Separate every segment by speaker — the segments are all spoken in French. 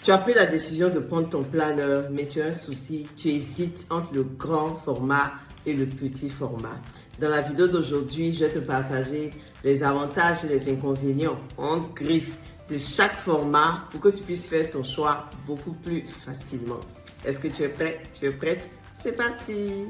Speaker 1: Tu as pris la décision de prendre ton planeur, mais tu as un souci, tu hésites entre le grand format et le petit format. Dans la vidéo d'aujourd'hui, je vais te partager les avantages et les inconvénients entre griffes de chaque format pour que tu puisses faire ton choix beaucoup plus facilement. Est-ce que tu es prêt? Tu es prête? C'est parti!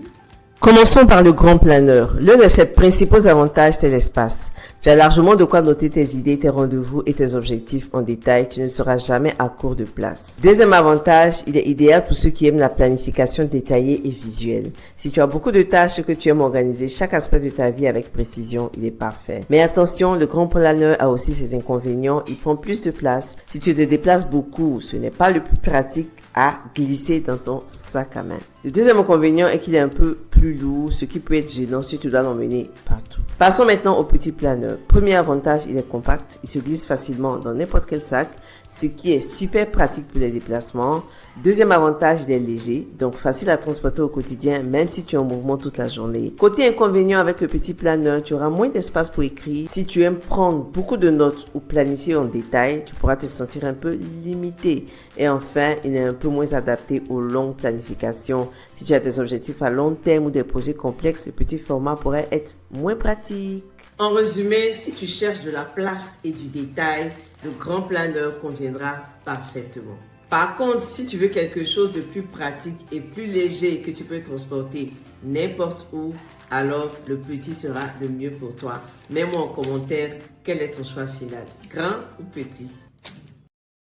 Speaker 1: Commençons par le grand planeur. L'un de ses principaux avantages, c'est l'espace. Tu as largement de quoi noter tes idées, tes rendez-vous et tes objectifs en détail. Tu ne seras jamais à court de place. Deuxième avantage, il est idéal pour ceux qui aiment la planification détaillée et visuelle. Si tu as beaucoup de tâches et que tu aimes organiser chaque aspect de ta vie avec précision, il est parfait. Mais attention, le grand planeur a aussi ses inconvénients. Il prend plus de place. Si tu te déplaces beaucoup, ce n'est pas le plus pratique à glisser dans ton sac à main. Le deuxième inconvénient est qu'il est un peu plus lourd, ce qui peut être gênant si tu dois l'emmener partout. Passons maintenant au petit planeur. Premier avantage, il est compact, il se glisse facilement dans n'importe quel sac, ce qui est super pratique pour les déplacements. Deuxième avantage, il est léger, donc facile à transporter au quotidien, même si tu es en mouvement toute la journée. Côté inconvénient avec le petit planeur, tu auras moins d'espace pour écrire. Si tu aimes prendre beaucoup de notes ou planifier en détail, tu pourras te sentir un peu limité. Et enfin, il est un peu moins adapté aux longues planifications. Si tu as des objectifs à long terme ou des projets complexes, le petit format pourrait être moins pratique. En résumé, si tu cherches de la place et du détail, le grand planeur conviendra parfaitement. Par contre, si tu veux quelque chose de plus pratique et plus léger que tu peux transporter n'importe où, alors le petit sera le mieux pour toi. Mets-moi en commentaire quel est ton choix final, grand ou petit.